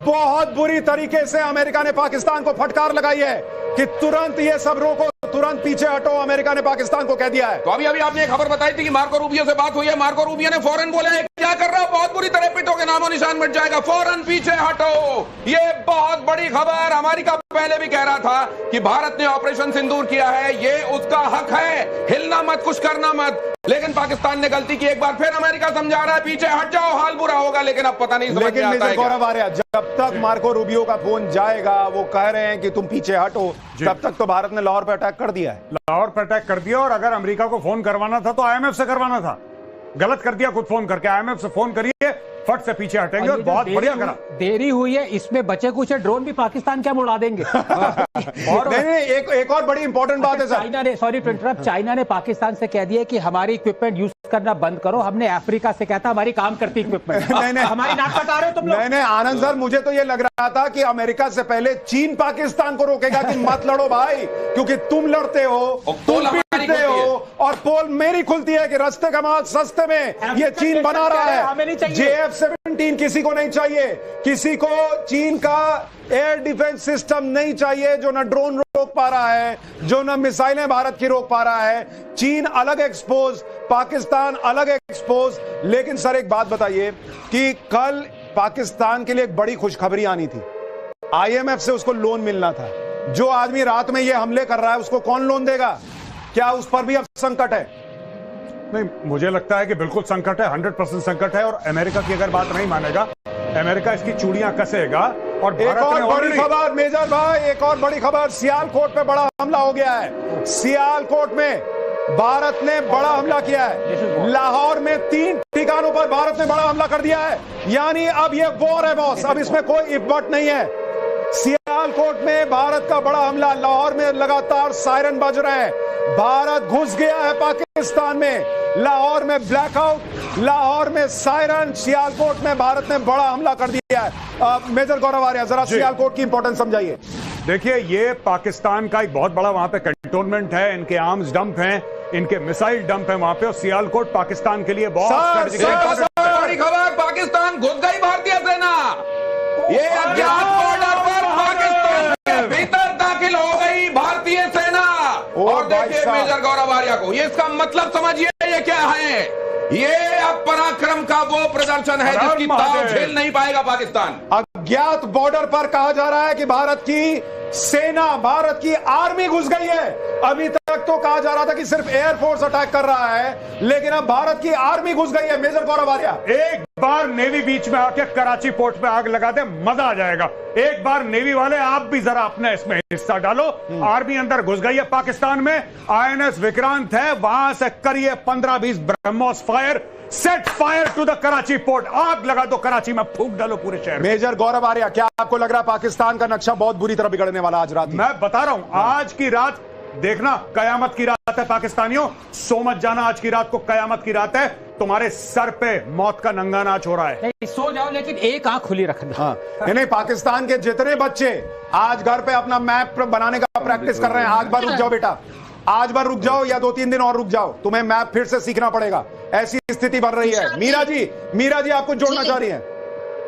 बहुत बुरी तरीके से अमेरिका ने पाकिस्तान को फटकार लगाई है कि तुरंत ये सब रोको, तुरंत पीछे हटो। अमेरिका ने पाकिस्तान को कह दिया है। तो अभी आपने एक खबर बताई थी कि मार्को रूबियो से बात हुई है। मार्को रूबियो ने फौरन बोला है क्या कर रहा है, बहुत बुरी तरह पिटोगे, नामो निशान मिट जाएगा, फौरन पीछे हटो। ये बहुत बड़ी खबर। अमेरिका पहले भी कह रहा था कि भारत ने ऑपरेशन सिंदूर किया है, ये उसका हक है, हिलना मत, कुछ करना मत। लेकिन पाकिस्तान ने गलती की। एक बार फिर अमेरिका समझा रहा है पीछे हट जाओ, हाल बुरा होगा। लेकिन अब पता नहीं समझ में आता है। गौरव आर्या, जब तक मार्को रूबियो का फोन जाएगा, वो कह रहे हैं कि तुम पीछे हटो, तब तक तो भारत ने लाहौर पर अटैक कर दिया है। लाहौर पर अटैक कर दिया। और अगर अमेरिका को फोन करवाना था तो आईएमएफ से करवाना था। गलत कर दिया खुद फोन करके। आईएमएफ से फोन करिए, फट से पीछे हटेंगे। और बहुत बढ़िया करा। देरी हुई है, इसमें बचे कुछ ड्रोन भी पाकिस्तान क्या उड़ा देंगे। और एक और बड़ी इंपॉर्टेंट बात है सर, चाइना ने, सॉरी टू इंटरप्ट, चाइना ने पाकिस्तान से कह दिया कि हमारी इक्विपमेंट यूज करना बंद करो। हमने अफ्रीका से कहता हमारी काम करती इक्विपमेंट। नहीं, हमारी नाक कटा रहे हो तुम लोग। नहीं, आनंद सर, मुझे तो ये लग रहा था कि अमेरिका से पहले चीन पाकिस्तान को रोकेगा कि मत लड़ो भाई, क्योंकि तुम लड़ते हो, तुम पीटते हो, और पोल मेरी खुलती है कि रास्ते का माल सस्ते में ये चीन बना रहा है। JF-17 किसी को नहीं चाहिए, किसी को चीन का एयर डिफेंस सिस्टम नहीं चाहिए जो ना ड्रोन रोक पा रहा है, जो ना मिसाइलें भारत की रोक पा रहा है। चीन अलग एक्सपोज, पाकिस्तान अलग एक्सपोज। लेकिन सर एक बात बताइए कि कल पाकिस्तान के लिए एक बड़ी खुशखबरी आनी थी। IMF से उसको लोन मिलना था। जो आदमी रात में ये हमले कर रहा है उसको कौन लोन देगा? क्या उस पर भी अब संकट है? नहीं, मुझे लगता है कि बिल्कुल संकट है, 100% संकट है। और अमेरिका की अगर बात नहीं मानेगा, अमेरिका इसकी चूड़ियां कसेगा। और एक और बड़ी खबर मेजर भाई, एक और बड़ी खबर, सियालकोट पे बड़ा हमला हो गया है। सियालकोट में भारत ने बड़ा हमला किया है। लाहौर में 3 ठिकानों पर भारत ने बड़ा हमला कर दिया है। यानी अब ये वॉर है बॉस, अब इसमें कोई इफ बट नहीं है। सियालकोट में भारत का बड़ा हमला, लाहौर में लगातार सायरन बज रहे हैं। भारत घुस गया है पाकिस्तान में। लाहौर में ब्लैकआउट, लाहौर में सायरन, सियालकोट में भारत ने बड़ा हमला कर दिया है। मेजर गौरव आर्या, जरा सियालकोट की इंपॉर्टेंस समझाइए। देखिए, ये पाकिस्तान का एक बहुत बड़ा वहां पे कैंटोनमेंट है, इनके आर्म्स डंप हैं, इनके मिसाइल डंप है वहां पे। और सियालकोट पाकिस्तान के लिए बहुत बड़ी खबर, पाकिस्तान घुस गई भारतीय सेना। ये अज्ञात बॉर्डर पर पाकिस्तान के भीतर दाखिल हो गई भारतीय सेना। और देखिए मेजर गौरव आर्या को, ये इसका मतलब समझिए ये क्या है। ये अब पराक्रम का वो प्रदर्शन है जिसकी ताव झेल नहीं पाएगा पाकिस्तान। अज्ञात बॉर्डर पर कहा जा रहा है कि भारत की सेना, भारत की आर्मी घुस गई है। अभी तक तो कहा जा रहा था कि सिर्फ एयरफोर्स अटैक कर रहा है, लेकिन अब भारत की आर्मी घुस गई है। मेजर गौरव आर्या, एक बार नेवी बीच में आके कराची पोर्ट पे आग लगा दे, मजा आ जाएगा। एक बार नेवी वाले आप भी जरा अपने इसमें हिस्सा डालो। आर्मी अंदर घुस गई है पाकिस्तान में। INS विक्रांत है, वहां से करिए 15-20 BrahMos fire, set fire to the Karachi port. आग लगा दो कराची में, फूंक डालो पूरे शहर। मेजर गौरव आर्या, क्या आपको लग रहा है पाकिस्तान का नक्शा बहुत बुरी तरह बिगड़ने वाला आज रात? मैं बता रहा हूं, आज की रात देखना कयामत की रात है पाकिस्तानियों। सो मत जाना, आज की रात को कयामत की रात है। तुम्हारे सर पे मौत का नंगा नाच हो रहा है। नहीं, सो जाओ लेकिन एक आंख खुली रखना। हाँ, नहीं, पाकिस्तान के जितने बच्चे आज घर पे अपना मैप बनाने का प्रैक्टिस कर रहे हैं, आज बार रुक जाओ बेटा, आज बार रुक जाओ या 2-3 दिन और रुक जाओ, तुम्हें मैप फिर से सीखना पड़ेगा। ऐसी स्थिति बन रही है। मीरा जी आपको जोड़ना चाह रही है।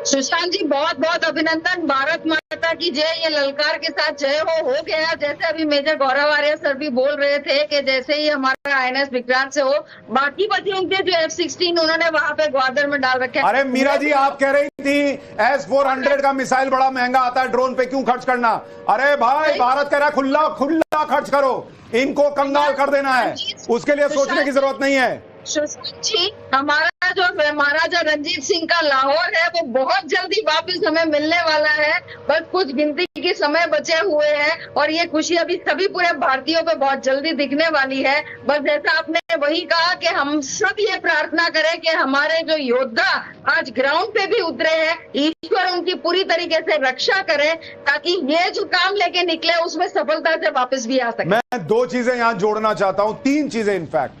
सुशांत जी, बहुत बहुत अभिनंदन। भारत माता की जय। ये ललकार के साथ जय हो गया। जैसे अभी मेजर गौरव आर्या सर भी बोल रहे थे कि जैसे ही हमारा INS विक्रांत से हो, बाकी बच्चों के जो F-16 उन्होंने वहां पे ग्वादर में डाल रखे। अरे मीरा जी, आप कह रही थी S-400 का मिसाइल बड़ा महंगा आता है, ड्रोन पे क्यों खर्च करना? अरे भाई, भारत कह रहा है खुला खुला खर्च करो, इनको कंगाल कर देना है, उसके लिए सोचने की जरूरत नहीं है। सुशांत जी, हमारा जो महाराजा रंजीत सिंह का लाहौर है वो बहुत जल्दी वापस हमें मिलने वाला है। बस कुछ गिनती के समय बचे हुए हैं और ये खुशी अभी सभी पूरे भारतीयों पे बहुत जल्दी दिखने वाली है। बस जैसा आपने वही कहा कि हम सब ये प्रार्थना करें कि हमारे जो योद्धा आज ग्राउंड पे भी उतरे हैं, ईश्वर उनकी पूरी तरीके से रक्षा करे ताकि ये जो काम लेके निकले उसमें सफलता से वापस भी आ सके। मैं 2 चीजें यहां जोड़ना चाहता हूं, 3 चीजें इनफैक्ट,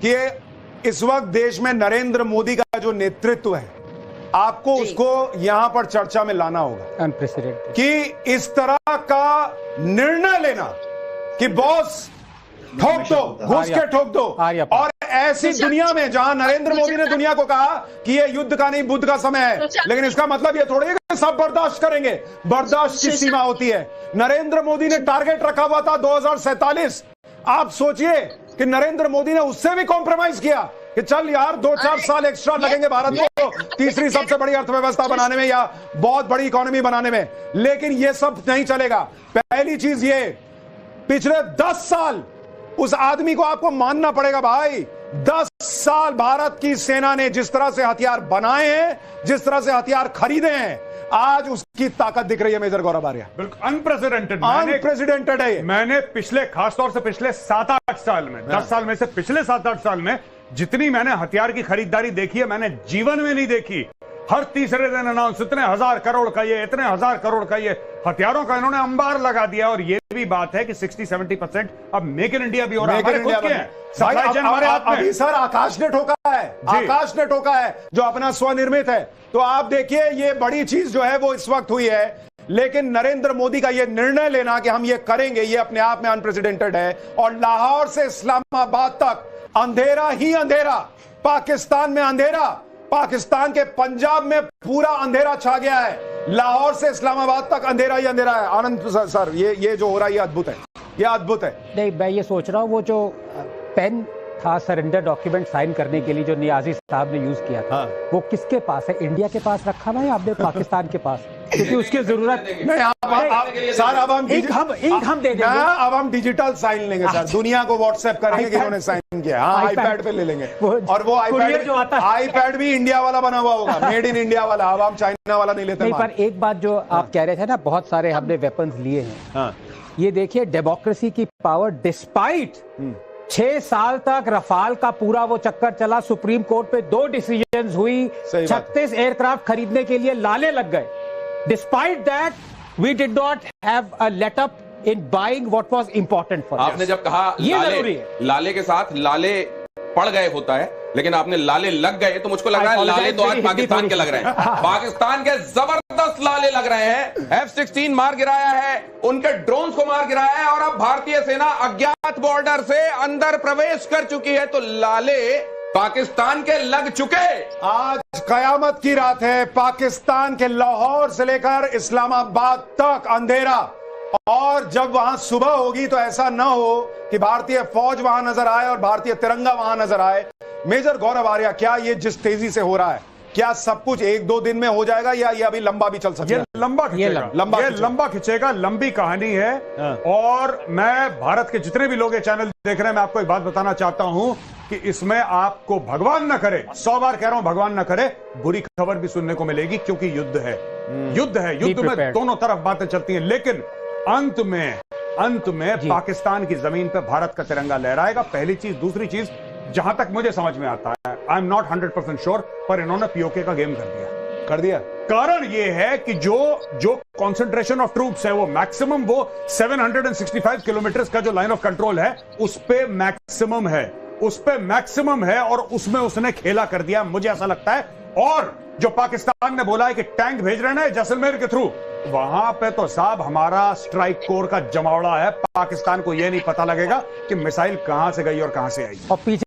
कि इस वक्त देश में नरेंद्र मोदी का जो नेतृत्व है, आपको उसको यहां पर चर्चा में लाना होगा। अनप्रेसिडेंटेड कि इस तरह का निर्णय लेना कि बॉस ठोक दो, घुस के ठोक दो, और ऐसी दुनिया में जहां नरेंद्र मोदी ने दुनिया को कहा कि ये युद्ध का नहीं बुद्ध का समय है, लेकिन इसका मतलब ये थोड़ी है कि सब बर्दाश्त करेंगे। बर्दाश्त की सीमा होती है। नरेंद्र मोदी ने टारगेट रखा हुआ था 2047। आप सोचिए कि नरेंद्र मोदी ने उससे भी कॉम्प्रोमाइज किया कि चल यार 2-4 साल एक्स्ट्रा लगेंगे भारत को तीसरी सबसे बड़ी अर्थव्यवस्था बनाने में या बहुत बड़ी इकोनॉमी बनाने में, लेकिन ये सब नहीं चलेगा। पहली चीज ये, पिछले 10 साल उस आदमी को आपको मानना पड़ेगा भाई। 10 साल भारत की सेना ने जिस तरह से हथियार बनाए हैं, जिस तरह से हथियार खरीदे हैं, आज उसकी ताकत दिख रही है मेजर गौरव आर्या। बिल्कुल अनप्रेसिडेंटेड है। मैंने पिछले, खासतौर से पिछले 7-8 साल में, 10 साल में से पिछले 7-8 साल में जितनी मैंने हथियार की खरीदारी देखी है, मैंने जीवन में नहीं देखी। हर तीसरे दिन अनाउंस, इतने 1000 करोड़ का ये, इतने 1000 करोड़ का ये, हथियारों का इन्होंने अंबार लगा दिया। और ये भी बात है कि 60-70% अब मेक इन इंडिया भी हो रहा है। अभी सर आकाश ने ठोका है, आकाश ने ठोका है जो अपना स्वनिर्मित है। तो आप देखिए ये बड़ी चीज जो है वो इस वक्त हुई है, लेकिन नरेंद्र मोदी का ये निर्णय लेना कि हम ये करेंगे, ये अपने आप में अनप्रेसिडेंटेड है। और लाहौर से इस्लामाबाद तक अंधेरा ही अंधेरा, पाकिस्तान में अंधेरा, पाकिस्तान के पंजाब में पूरा अंधेरा छा गया है। लाहौर से इस्लामाबाद तक अंधेरा ही अंधेरा है। आनंद सर ये जो हो रहा है ये अद्भुत है, ये अद्भुत है। नहीं, मैं ये सोच रहा हूँ वो जो पेन था सरेंडर डॉक्यूमेंट साइन करने के लिए जो नियाजी साहब ने यूज किया था, वो किसके पास है? इंडिया के पास रखा हुआ है आपने पाकिस्तान के पास? क्योंकि उसकी जरूरत नहीं। सर अब हम दे देंगे, अब हम डिजिटल साइन लेंगे सर, दुनिया को व्हाट्सएप करेंगे कि उन्होंने साइन किया। हाँ, आईपैड पे ले लेंगे, और वो आईपैड भी इंडिया वाला बना हुआ होगा, मेड इन इंडिया वाला। अब हम चाइना वाला नहीं लेते। पर एक बात जो आप कह रहे थे ना, बहुत सारे हमने वेपन्स लिए हैं। ये देखिए डेमोक्रेसी की पावर, डिस्पाइट 6 साल तक रफाल का पूरा वो चक्कर चला, सुप्रीम कोर्ट पे 2 डिसीजंस हुई, 36 एयरक्राफ्ट खरीदने के लिए लाले लग गए। Despite that we did not have a let up in buying what was important for. आपने जब कहा लाले के साथ लाले पड़ गए होता है, लेकिन आपने लाले लग गए, तो मुझको लग रहा है लाले तो आज पाकिस्तान के लग रहे हैं। पाकिस्तान के जबरदस्त लाले लग रहे हैं। F-16 मार गिराया है, उनके ड्रोन्स को मार गिराया है, और अब भारतीय सेना अज्ञात बॉर्डर से अंदर प्रवेश कर चुकी है। तो लाले पाकिस्तान के लग चुके। आज कयामत की रात है। पाकिस्तान के लाहौर से लेकर इस्लामाबाद तक अंधेरा, और जब वहां सुबह होगी तो ऐसा ना हो कि भारतीय फौज वहां नजर आए और भारतीय तिरंगा वहां नजर आए। मेजर गौरव आर्या, क्या ये जिस तेजी से हो रहा है, क्या सब कुछ 1-2 दिन में हो जाएगा या ये अभी लंबा भी चल सकता है? ये लंबा खिंचेगा, लंबी कहानी है। और मैं भारत के जितने भी लोग ये चैनल देख रहे हैं, मैं आपको एक बात बताना चाहता हूं कि इसमें आपको भगवान न करे, 100 बार कह रहा हूं भगवान न करे, बुरी खबर भी सुनने को मिलेगी, क्योंकि युद्ध है। युद्ध है, युद्ध में दोनों तरफ बातें चलती हैं, लेकिन अंत में पाकिस्तान की जमीन पर भारत का तिरंगा लहराएगा। पहली चीज। दूसरी चीज, जहां तक मुझे समझ में आता है, आई एम नॉट 100% श्योर, पर इन्होंने पीओके का गेम कर दिया। कारण यह है कि जो कॉन्सेंट्रेशन ऑफ ट्रूप्स है, वो मैक्सिमम, वो 765 किलोमीटर का जो लाइन ऑफ कंट्रोल है, उस पे मैक्सिमम है, और उसमें उसने खेला कर दिया, मुझे ऐसा लगता है। और जो पाकिस्तान ने बोला है कि टैंक भेज रहे हैं जैसलमेर के थ्रू, वहां पे तो साहब हमारा स्ट्राइक कोर का जमावड़ा है। पाकिस्तान को यह नहीं पता लगेगा कि मिसाइल कहां से गई और कहां से आई। और पीछे